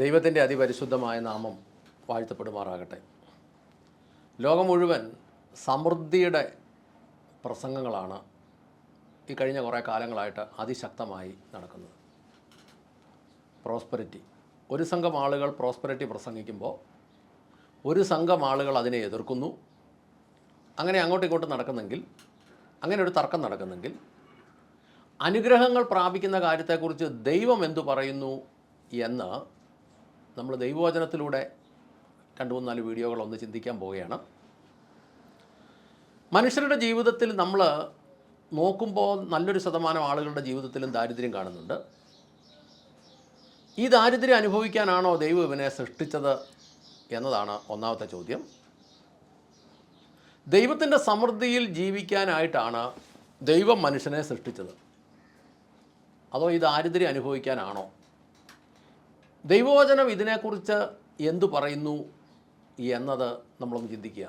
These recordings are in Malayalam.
ദൈവത്തിൻ്റെ അതിപരിശുദ്ധമായ നാമം വാഴ്ത്തപ്പെടുമാറാകട്ടെ. ലോകം മുഴുവൻ സമൃദ്ധിയുടെ പ്രസംഗങ്ങളാണ് ഈ കഴിഞ്ഞ കുറേ കാലങ്ങളായിട്ട് അതിശക്തമായി നടക്കുന്നത്. പ്രോസ്പെരിറ്റി, ഒരു സംഘം ആളുകൾ പ്രോസ്പെരിറ്റി പ്രസംഗിക്കുമ്പോൾ ഒരു സംഘം ആളുകൾ അതിനെ എതിർക്കുന്നു. അങ്ങനെ അങ്ങോട്ടും ഇങ്ങോട്ടും നടക്കുന്നെങ്കിൽ, അങ്ങനെ ഒരു തർക്കം നടക്കുന്നെങ്കിൽ, അനുഗ്രഹങ്ങൾ പ്രാപിക്കുന്ന കാര്യത്തെക്കുറിച്ച് ദൈവം എന്തു പറയുന്നു എന്ന് നമ്മൾ ദൈവവചനത്തിലൂടെ 2-3-4 വീഡിയോകളൊന്ന് ചിന്തിക്കാൻ പോവുകയാണ്. മനുഷ്യരുടെ ജീവിതത്തിൽ നമ്മൾ നോക്കുമ്പോൾ നല്ലൊരു ശതമാനം ആളുകളുടെ ജീവിതത്തിലും ദാരിദ്ര്യം കാണുന്നുണ്ട്. ഈ ദാരിദ്ര്യം അനുഭവിക്കാനാണോ ദൈവം ഇവനെ സൃഷ്ടിച്ചത് എന്നതാണ് ഒന്നാമത്തെ ചോദ്യം. ദൈവത്തിൻ്റെ സമൃദ്ധിയിൽ ജീവിക്കാനായിട്ടാണ് ദൈവം മനുഷ്യനെ സൃഷ്ടിച്ചത്, അതോ ഈ ദാരിദ്ര്യം അനുഭവിക്കാനാണോ? ദൈവവചനം ഇതിനെക്കുറിച്ച് എന്തു പറയുന്നു എന്നത് നമ്മളൊന്ന് ചിന്തിക്കുക.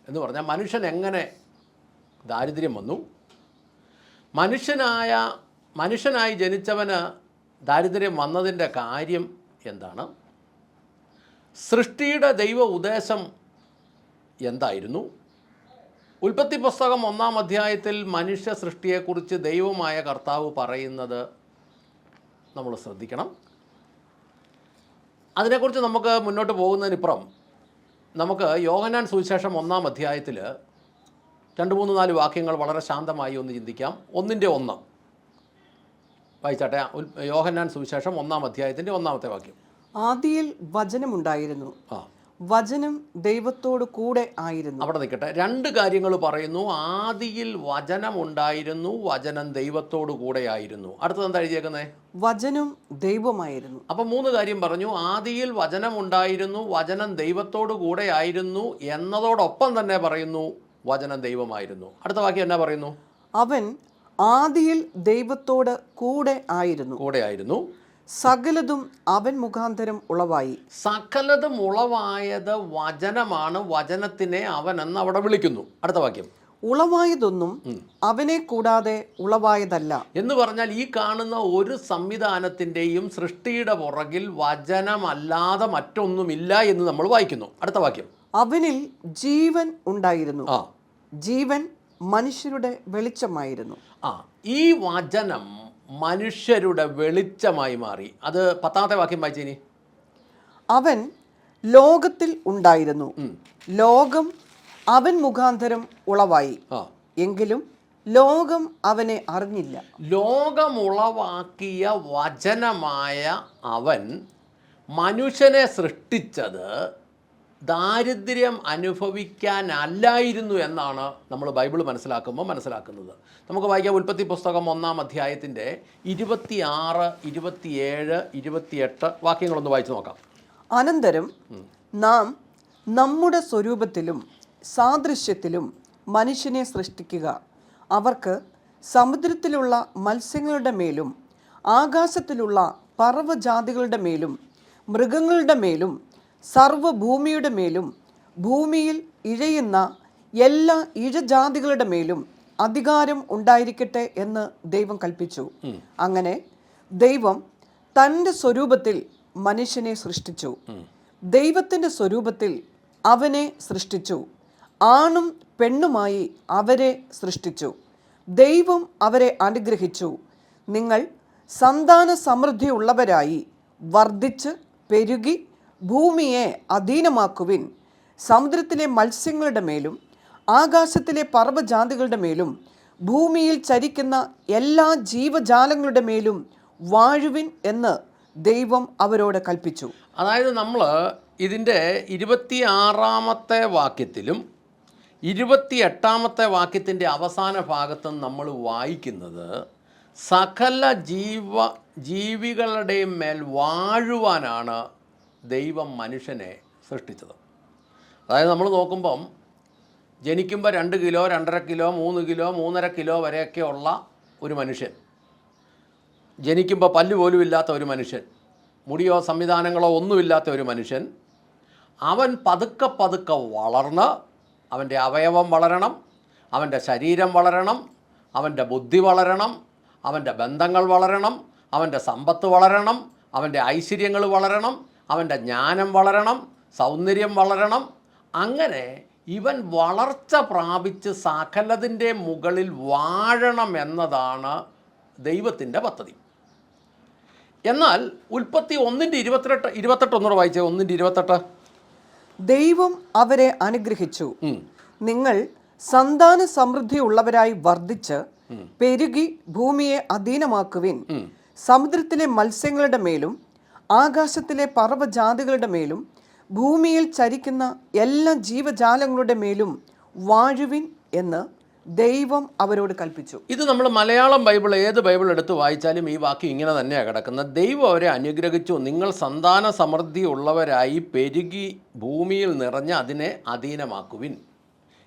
എന്ന് പറഞ്ഞാൽ മനുഷ്യൻ എങ്ങനെ ദാരിദ്ര്യം വന്നു, മനുഷ്യനായി ജനിച്ചവന് ദാരിദ്ര്യം വന്നതിൻ്റെ കാര്യം എന്താണ്, സൃഷ്ടിയുടെ ദൈവ ഉദ്ദേശം എന്തായിരുന്നു. ഉൽപ്പത്തി പുസ്തകം 1-ാം അധ്യായത്തിൽ മനുഷ്യ സൃഷ്ടിയെക്കുറിച്ച് ദൈവമായ കർത്താവ് പറയുന്നത് നമ്മൾ ശ്രദ്ധിക്കണം. അതിനെക്കുറിച്ച് നമുക്ക് മുന്നോട്ട് പോകുന്നതിനിപ്പുറം നമുക്ക് യോഹന്നാൻ സുവിശേഷം 1-ാം അധ്യായത്തിൽ 2-3-4 വാക്യങ്ങൾ വളരെ ശാന്തമായി ഒന്ന് ചിന്തിക്കാം. 1:1 വായിച്ചാട്ടെ. യോഹന്നാൻ സുവിശേഷം 1-ാം അധ്യായത്തിൻ്റെ 1-ാമത്തെ വാക്യം. ആദിയിൽ വചനമുണ്ടായിരുന്നു, വചനം ദൈവത്തോട് കൂടെ ആയിരുന്നു. അവിടെ നിൽക്കട്ടെ. 2 കാര്യങ്ങൾ പറയുന്നു. ആദിയിൽ വചനമുണ്ടായിരുന്നു, വചനം ദൈവത്തോട് കൂടെ ആയിരുന്നു. അടുത്തത് എന്താ എഴുതിയേക്കുന്നത്? വചനം ദൈവമായിരുന്നു. അപ്പം 3 കാര്യം പറഞ്ഞു. ആദിയിൽ വചനമുണ്ടായിരുന്നു, വചനം ദൈവത്തോട് കൂടെ ആയിരുന്നു എന്നതോടൊപ്പം തന്നെ പറയുന്നു വചനം ദൈവമായിരുന്നു. അടുത്ത വാക്യം എന്നാ പറയുന്നു? അവൻ ആദിയിൽ ദൈവത്തോട് കൂടെ ആയിരുന്നു, സകലതും അവൻ മുഖാന്തരം ഉളവായി. സകലതും ഉളവായത് വചനമാണ്, വചനത്തിനെ അവൻ എന്ന് അവിടെ വിളിക്കുന്നു. അടുത്ത വാക്യം. ഉളവായതൊന്നും അവനെ കൂടാതെ ഉളവായതല്ല എന്ന് പറഞ്ഞാൽ ഈ കാണുന്ന ഒരു സംവിധാനത്തിൻ്റെയും സൃഷ്ടിയുടെ പുറകിൽ വചനമല്ലാതെ മറ്റൊന്നുമില്ല എന്ന് നമ്മൾ വായിക്കുന്നു. അടുത്ത വാക്യം. അവനിൽ ജീവൻ ഉണ്ടായിരുന്നു, ജീവൻ മനുഷ്യരുടെ വെളിച്ചമായിരുന്നു. ഈ വചനം മനുഷ്യരുടെ വെളിച്ചമായി മാറി. അത് 10-ാമത്തെ വാക്യം വായിച്ചേനി. അവൻ ലോകത്തിൽ ഉണ്ടായിരുന്നു, ലോകം അവൻ മുഖാന്തരം ഉളവായി, എങ്കിലും ലോകം അവനെ അറിഞ്ഞില്ല. ലോകമുളവാക്കിയ വചനമായ അവൻ മനുഷ്യനെ സൃഷ്ടിച്ചത് ദാരിദ്ര്യം അനുഭവിക്കാനല്ലായിരുന്നു എന്നാണ് നമ്മൾ ബൈബിൾ മനസ്സിലാക്കുന്നത്. നമുക്ക് വായിക്കാം. ഉൽപ്പത്തി പുസ്തകം 1-ാം അധ്യായത്തിൻ്റെ 26, 27, 28 വാക്യങ്ങളൊന്ന് വായിച്ചു നോക്കാം. അനന്തരം നാം നമ്മുടെ സ്വരൂപത്തിലും സാദൃശ്യത്തിലും മനുഷ്യനെ സൃഷ്ടിക്കുക, അവർക്ക് സമുദ്രത്തിലുള്ള മത്സ്യങ്ങളുടെ മേലും ആകാശത്തിലുള്ള പറവജാതികളുടെ മേലും മൃഗങ്ങളുടെ മേലും സർവ്വഭൂമിയുടെ മേലും ഭൂമിയിൽ ഇഴയുന്ന എല്ലാ ഇഴജാതികളുടെ മേലും അധികാരം ഉണ്ടായിരിക്കട്ടെ എന്ന് ദൈവം കൽപ്പിച്ചു. അങ്ങനെ ദൈവം തൻ്റെ സ്വരൂപത്തിൽ മനുഷ്യനെ സൃഷ്ടിച്ചു, ദൈവത്തിൻ്റെ സ്വരൂപത്തിൽ അവനെ സൃഷ്ടിച്ചു, ആണും പെണ്ണുമായി അവരെ സൃഷ്ടിച്ചു. ദൈവം അവരെ അനുഗ്രഹിച്ചു, നിങ്ങൾ സന്താന സമൃദ്ധിയുള്ളവരായി വർദ്ധിച്ച് പെരുകി ഭൂമിയെ അധീനമാക്കുവിൻ, സമുദ്രത്തിലെ മത്സ്യങ്ങളുടെ മേലും ആകാശത്തിലെ പർവ്വജാതികളുടെ മേലും ഭൂമിയിൽ ചരിക്കുന്ന എല്ലാ ജീവജാലങ്ങളുടെ മേലും വാഴുവിൻ എന്ന് ദൈവം അവരോട് കൽപ്പിച്ചു. അതായത് നമ്മൾ ഇതിൻ്റെ 26-ാമത്തെ വാക്യത്തിലും 28-ാമത്തെ വാക്യത്തിൻ്റെ അവസാന ഭാഗത്തും നമ്മൾ വായിക്കുന്നത് സകല ജീവികളുടെയും മേൽ വാഴുവാനാണ് ദൈവം മനുഷ്യനെ സൃഷ്ടിച്ചത്. അതായത് നമ്മൾ നോക്കുമ്പം ജനിക്കുമ്പോൾ 2 കിലോ, 2.5 കിലോ, 3 കിലോ, 3.5 കിലോ വരെയൊക്കെ ഉള്ള ഒരു മനുഷ്യൻ, ജനിക്കുമ്പോൾ പല്ല് പോലും ഇല്ലാത്ത ഒരു മനുഷ്യൻ, മുടിയോ സംവിധാനങ്ങളോ ഒന്നുമില്ലാത്ത ഒരു മനുഷ്യൻ, അവൻ പതുക്കെ വളർന്ന് അവൻ്റെ അവയവം വളരണം, അവൻ്റെ ശരീരം വളരണം, അവൻ്റെ ബുദ്ധി വളരണം, അവൻ്റെ ബന്ധങ്ങൾ വളരണം, അവൻ്റെ സമ്പത്ത് വളരണം, അവൻ്റെ ഐശ്വര്യങ്ങൾ വളരണം, അവൻ്റെ ജ്ഞാനം വളരണം, സൗന്ദര്യം വളരണം. അങ്ങനെ ഇവൻ വളർച്ച പ്രാപിച്ച് സകലതിൻ്റെ മുകളിൽ വാഴണം എന്നതാണ് ദൈവത്തിൻ്റെ പദ്ധതി. എന്നാൽ ഉൽപ്പത്തി 1:28 ഒന്നുകൂടെ വായിച്ചേ. 1:28. ദൈവം അവരെ അനുഗ്രഹിച്ചു, നിങ്ങൾ സന്താന സമൃദ്ധിയുള്ളവരായി വർദ്ധിച്ച് പെരുകി ഭൂമിയെ അധീനമാക്കുവിൻ, സമുദ്രത്തിലെ മത്സ്യങ്ങളുടെ മേലും ആകാശത്തിലെ പറവജാതികളുടെ മേലും ഭൂമിയിൽ ചരിക്കുന്ന എല്ലാ ജീവജാലങ്ങളുടെ മേലും വാഴുവിൻ എന്ന് ദൈവം അവരോട് കൽപ്പിച്ചു. ഇത് നമ്മൾ മലയാളം ബൈബിൾ, ഏത് ബൈബിൾ എടുത്ത് വായിച്ചാലും ഈ വാക്യം ഇങ്ങനെ തന്നെയാണ് കിടക്കുന്നത്. ദൈവം അവരെ അനുഗ്രഹിച്ചു, നിങ്ങൾ സന്താന സമൃദ്ധി ഉള്ളവരായി പെരുകി ഭൂമിയിൽ നിറഞ്ഞ് അതിനെ അധീനമാക്കുവിൻ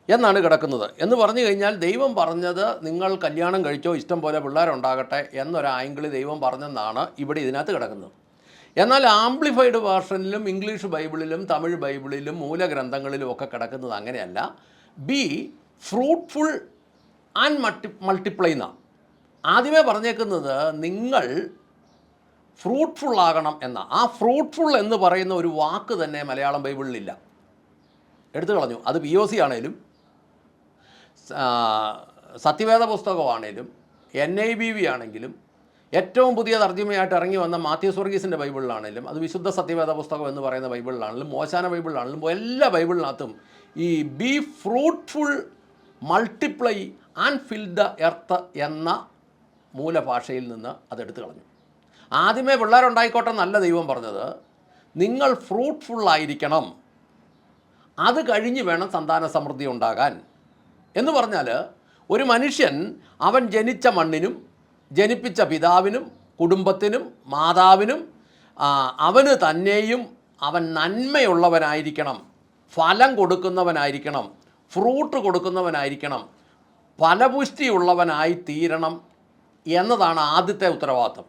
എന്നാണ് കിടക്കുന്നത്. എന്ന് പറഞ്ഞു കഴിഞ്ഞാൽ ദൈവം പറഞ്ഞത് നിങ്ങൾ കല്യാണം കഴിച്ചോ, ഇഷ്ടം പോലെ പിള്ളേരുണ്ടാകട്ടെ എന്നൊരു ആംഗിളിൽ ദൈവം പറഞ്ഞെന്നാണ് ഇവിടെ ഇതിനകത്ത് കിടക്കുന്നത്. എന്നാൽ ആംപ്ലിഫൈഡ് വേർഷനിലും ഇംഗ്ലീഷ് ബൈബിളിലും തമിഴ് ബൈബിളിലും മൂലഗ്രന്ഥങ്ങളിലും ഒക്കെ കിടക്കുന്നത് അങ്ങനെയല്ല. ബി ഫ്രൂട്ട്ഫുൾ ആൻഡ് മൾട്ടിപ്ലൈ എന്നാണ് ആദ്യമേ പറഞ്ഞേക്കുന്നത്. നിങ്ങൾ ഫ്രൂട്ട്ഫുൾ ആകണം എന്ന ആ ഫ്രൂട്ട്ഫുൾ എന്ന് പറയുന്ന ഒരു വാക്ക് തന്നെ മലയാളം ബൈബിളിലില്ല, എടുത്തു കളഞ്ഞു. അത് POC ആണേലും സത്യവേദ പുസ്തകമാണേലും NIVV ആണെങ്കിലും ഏറ്റവും പുതിയ തർജ്ജിമയായിട്ട് ഇറങ്ങി വന്ന മാത്യൂസ് വർഗീസിൻ്റെ ബൈബിളിലാണേലും അത് വിശുദ്ധ സത്യവേദ പുസ്തകം എന്ന് പറയുന്ന ബൈബിളിലാണെങ്കിലും മോശാന ബൈബിളിലാണെങ്കിലും എല്ലാ ബൈബിളിനകത്തും ഈ be fruitful multiply and fill the earth എന്ന മൂലഭാഷയിൽ നിന്ന് അതെടുത്തു കളഞ്ഞു. ആദ്യമേ പിള്ളേരുണ്ടായിക്കോട്ടെ എന്നല്ല ദൈവം പറഞ്ഞത്, നിങ്ങൾ ഫ്രൂട്ട്ഫുള്ളായിരിക്കണം, അത് കഴിഞ്ഞ് വേണം സന്താന സമൃദ്ധി ഉണ്ടാകാൻ. എന്ന് പറഞ്ഞാൽ ഒരു മനുഷ്യൻ അവൻ ജനിച്ച മണ്ണിനും ജനിപ്പിച്ച പിതാവിനും കുടുംബത്തിനും മാതാവിനും അവന് തന്നെയും അവൻ നന്മയുള്ളവനായിരിക്കണം, ഫലം കൊടുക്കുന്നവനായിരിക്കണം, ഫ്രൂട്ട് കൊടുക്കുന്നവനായിരിക്കണം, ഫലപുഷ്ടിയുള്ളവനായി തീരണം എന്നതാണ് ആദ്യത്തെ ഉത്തരവാദിത്വം.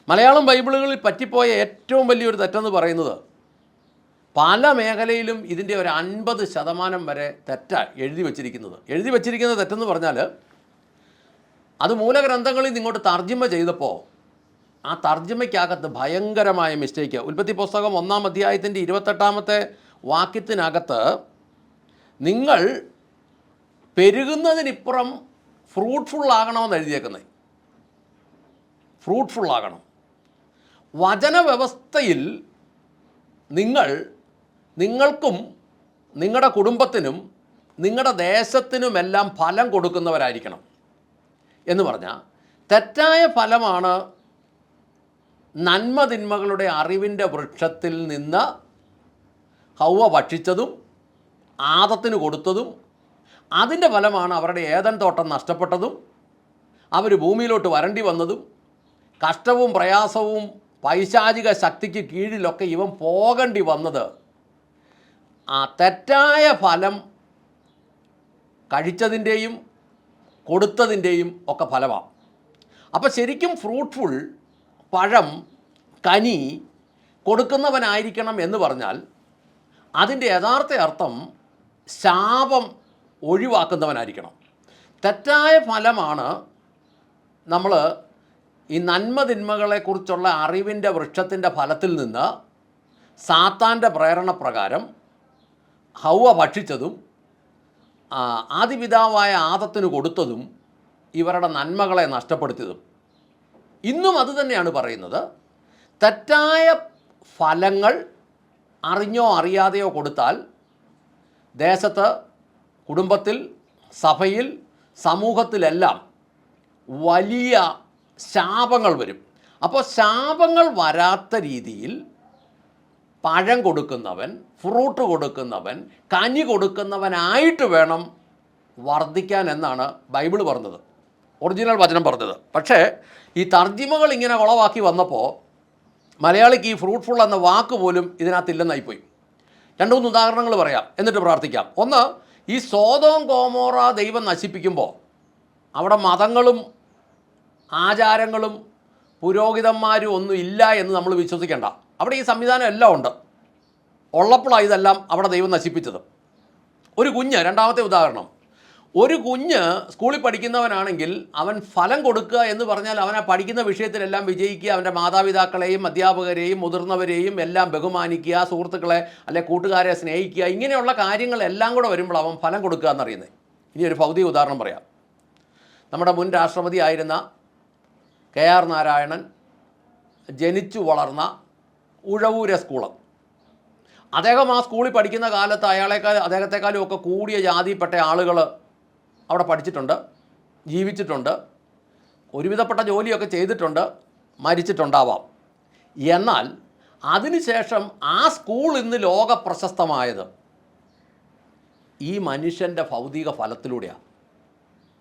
മലയാളം ബൈബിളുകളിൽ പറ്റിപ്പോയ ഏറ്റവും വലിയൊരു തെറ്റെന്ന് പറയുന്നത് പല മേഖലയിലും ഇതിൻ്റെ ഒരു 50% വരെ തെറ്റാണ് എഴുതി വച്ചിരിക്കുന്നത് തെറ്റെന്ന് പറഞ്ഞാൽ അത് മൂലഗ്രന്ഥങ്ങളിൽ ഇങ്ങോട്ട് തർജ്ജിമ ചെയ്തപ്പോൾ ആ തർജ്ജിമയ്ക്കകത്ത് ഭയങ്കരമായ മിസ്റ്റേക്ക്. ഉൽപ്പത്തി പുസ്തകം 1-ാം അധ്യായത്തിൻ്റെ 28-ാമത്തെ വാക്യത്തിനകത്ത് നിങ്ങൾ പെരുകുന്നതിനിപ്പുറം ഫ്രൂട്ട്ഫുള്ളാകണമെന്ന് എഴുതിയേക്കുന്നത്. ഫ്രൂട്ട്ഫുള്ളാകണം. വചനവ്യവസ്ഥയിൽ നിങ്ങൾക്കും നിങ്ങളുടെ കുടുംബത്തിനും നിങ്ങളുടെ ദേശത്തിനുമെല്ലാം ഫലം കൊടുക്കുന്നവരായിരിക്കണം എന്ന് പറഞ്ഞാൽ തെറ്റായ ഫലമാണ് നന്മതിന്മകളുടെ അറിവിൻ്റെ വൃക്ഷത്തിൽ നിന്ന് ഹൗവ ഭക്ഷിച്ചതും ആദത്തിന് കൊടുത്തതും അതിൻ്റെ ഫലമാണ് അവരുടെ ഏദൻ തോട്ടം നഷ്ടപ്പെട്ടതും അവർ ഭൂമിയിലോട്ട് വരേണ്ടി വന്നതും കഷ്ടവും പ്രയാസവും പൈശാചിക ശക്തിക്ക് കീഴിലൊക്കെ ഇവൻ പോകേണ്ടി വന്നത്. ആ തെറ്റായ ഫലം കഴിച്ചതിൻ്റെയും കൊടുത്തതിൻ്റെയും ഒക്കെ ഫലമാണ്. അപ്പോൾ ശരിക്കും ഫ്രൂട്ട്ഫുൾ, പഴം, കനി കൊടുക്കുന്നവനായിരിക്കണം എന്ന് പറഞ്ഞാൽ അതിൻ്റെ യഥാർത്ഥ അർത്ഥം ശാപം ഒഴിവാക്കുന്നവനായിരിക്കണം. തെറ്റായ ഫലമാണ് നമ്മൾ ഈ നന്മതിന്മകളെക്കുറിച്ചുള്ള അറിവിൻ്റെ വൃക്ഷത്തിൻ്റെ ഫലത്തിൽ നിന്ന് സാത്താൻ്റെ പ്രേരണപ്രകാരം ഹൗവ ഭക്ഷിച്ചതും ആദിപിതാവായ ആദത്തിന് കൊടുത്തതും ഇവരുടെ നന്മകളെ നഷ്ടപ്പെടുത്തിയതും. ഇന്നും അത് തന്നെയാണ് പറയുന്നത്. തെറ്റായ ഫലങ്ങൾ അറിഞ്ഞോ അറിയാതെയോ കൊടുത്താൽ ദേശത്ത്, കുടുംബത്തിൽ, സഭയിൽ, സമൂഹത്തിലെല്ലാം വലിയ ശാപങ്ങൾ വരും. അപ്പോൾ ശാപങ്ങൾ വരാത്ത രീതിയിൽ പഴം കൊടുക്കുന്നവൻ, ഫ്രൂട്ട് കൊടുക്കുന്നവൻ, കനി കൊടുക്കുന്നവനായിട്ട് വേണം വർദ്ധിക്കാൻ എന്നാണ് ബൈബിൾ പറഞ്ഞത്, ഒറിജിനൽ വചനം പറഞ്ഞത്. പക്ഷേ ഈ തർജ്ജിമകൾ ഇങ്ങനെ കുളവാക്കി വന്നപ്പോൾ മലയാളിക്ക് ഈ ഫ്രൂട്ട്ഫുൾ എന്ന വാക്ക് പോലും ഇതിനകത്തില്ലെന്നായിപ്പോയി. 2-3 ഉദാഹരണങ്ങൾ പറയാം, എന്നിട്ട് പ്രാർത്ഥിക്കാം. ഒന്ന്, ഈ സോദോം ഗോമോറ ദൈവം നശിപ്പിക്കുമ്പോൾ അവിടെ മതങ്ങളും ആചാരങ്ങളും പുരോഹിതന്മാരും ഒന്നും ഇല്ല എന്ന് നമ്മൾ വിശ്വസിക്കേണ്ട. അവിടെ ഈ സംവിധാനം എല്ലാം ഉണ്ട്. ഉള്ളപ്പോഴാണ് ഇതെല്ലാം അവിടെ ദൈവം നശിപ്പിച്ചത്. ഒരു കുഞ്ഞ്, രണ്ടാമത്തെ ഉദാഹരണം, ഒരു കുഞ്ഞ് സ്കൂളിൽ പഠിക്കുന്നവനാണെങ്കിൽ അവൻ ഫലം കൊടുക്കുക എന്ന് പറഞ്ഞാൽ അവൻ ആ പഠിക്കുന്ന വിഷയത്തിലെല്ലാം വിജയിക്കുക, അവൻ്റെ മാതാപിതാക്കളെയും അധ്യാപകരെയും മുതിർന്നവരെയും എല്ലാം ബഹുമാനിക്കുക, സുഹൃത്തുക്കളെ അല്ലെ കൂട്ടുകാരെ സ്നേഹിക്കുക, ഇങ്ങനെയുള്ള കാര്യങ്ങളെല്ലാം കൂടെ വരുമ്പോൾ അവൻ ഫലം കൊടുക്കുക എന്നറിയുന്നത്. ഇനി ഒരു ഭൗതിക ഉദാഹരണം പറയാം. നമ്മുടെ മുൻ രാഷ്ട്രപതി ആയിരുന്ന KR നാരായണൻ ജനിച്ചു വളർന്ന ഉഴവൂരെ സ്കൂള്. അദ്ദേഹം ആ സ്കൂളിൽ പഠിക്കുന്ന കാലത്ത് അദ്ദേഹത്തെക്കാളും ഒക്കെ കൂടിയ ജാതിയിൽപ്പെട്ട ആളുകൾ അവിടെ പഠിച്ചിട്ടുണ്ട്, ജീവിച്ചിട്ടുണ്ട്, ഒരുവിധപ്പെട്ട ജോലിയൊക്കെ ചെയ്തിട്ടുണ്ട്, മരിച്ചിട്ടുണ്ടാവാം. എന്നാൽ അതിനുശേഷം ആ സ്കൂൾ ഇന്ന് ലോക പ്രശസ്തമായത് ഈ മനുഷ്യൻ്റെ ഭൗതിക ഫലത്തിലൂടെയാണ്.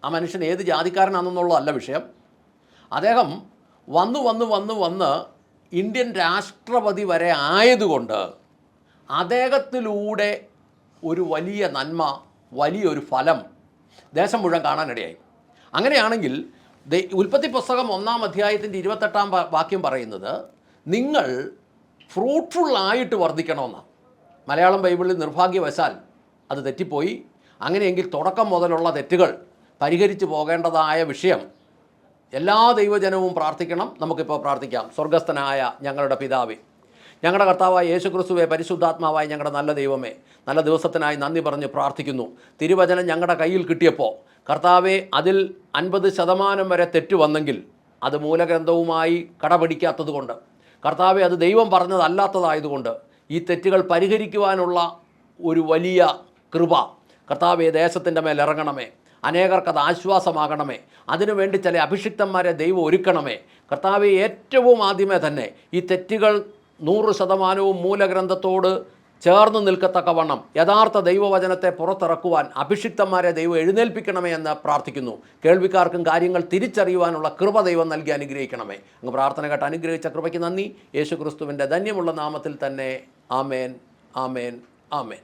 ആ മനുഷ്യൻ ഏത് ജാതിക്കാരനാണെന്നുള്ളതല്ല വിഷയം. അദ്ദേഹം വന്ന് ഇന്ത്യൻ രാഷ്ട്രപതി വരെ ആയതുകൊണ്ട് അദ്ദേഹത്തിലൂടെ ഒരു വലിയ നന്മ, വലിയൊരു ഫലം ദേശം മുഴുവൻ കാണാനിടയായി. അങ്ങനെയാണെങ്കിൽ ഉൽപ്പത്തി പുസ്തകം 1-ാം അധ്യായത്തിൻ്റെ 28-ാം വാക്യം പറയുന്നത് നിങ്ങൾ ഫ്രൂട്ട്ഫുള്ളായിട്ട് വർദ്ധിക്കണമെന്നാണ്. മലയാളം ബൈബിളിൽ നിർഭാഗ്യവശാൽ അത് തെറ്റിപ്പോയി. അങ്ങനെയെങ്കിൽ തുടക്കം മുതലുള്ള തെറ്റുകൾ പരിഹരിച്ചു പോകേണ്ടതായ വിഷയം എല്ലാ ദൈവജനവും പ്രാർത്ഥിക്കണം. നമുക്കിപ്പോൾ പ്രാർത്ഥിക്കാം. സ്വർഗസ്ഥനായ ഞങ്ങളുടെ പിതാവേ, ഞങ്ങളുടെ കർത്താവായ യേശുക്രിസ്തുവേ, പരിശുദ്ധാത്മാവായ ഞങ്ങളുടെ നല്ല ദൈവമേ, നല്ല ദിവസത്തിനായി നന്ദി പറഞ്ഞ് പ്രാർത്ഥിക്കുന്നു. തിരുവചനം ഞങ്ങളുടെ കയ്യിൽ കിട്ടിയപ്പോൾ കർത്താവെ, അതിൽ 50% വരെ തെറ്റ് വന്നെങ്കിൽ അത് മൂലഗ്രന്ഥവുമായി കടപിടിക്കാത്തതുകൊണ്ട്, കർത്താവെ, അത് ദൈവം പറഞ്ഞതല്ലാത്തതായതുകൊണ്ട് ഈ തെറ്റുകൾ പരിഹരിക്കുവാനുള്ള ഒരു വലിയ കൃപ കർത്താവെ ദേശത്തിൻ്റെ മേൽ ഇറങ്ങണമേ. അനേകർക്കത് ആശ്വാസമാകണമേ. അതിനുവേണ്ടി ചില അഭിഷിക്തന്മാരെ ദൈവം ഒരുക്കണമേ. കർത്താവെ, ഏറ്റവും ആദ്യമേ തന്നെ ഈ തെറ്റുകൾ 100% മൂലഗ്രന്ഥത്തോട് ചേർന്ന് നിൽക്കത്തക്കവണ്ണം യഥാർത്ഥ ദൈവവചനത്തെ പുറത്തിറക്കുവാൻ അഭിഷിക്തന്മാരെ ദൈവം എഴുന്നേൽപ്പിക്കണമേ എന്ന് പ്രാർത്ഥിക്കുന്നു. കേൾവിക്കാർക്കും കാര്യങ്ങൾ തിരിച്ചറിയുവാനുള്ള കൃപ ദൈവം നൽകി അനുഗ്രഹിക്കണമേ. അങ്ങ് പ്രാർത്ഥന കേട്ട് അനുഗ്രഹിച്ച കൃപയ്ക്ക് നന്ദി. യേശുക്രിസ്തുവിൻ്റെ ധന്യമുള്ള നാമത്തിൽ തന്നെ. ആമേൻ, ആമേൻ, ആമേൻ.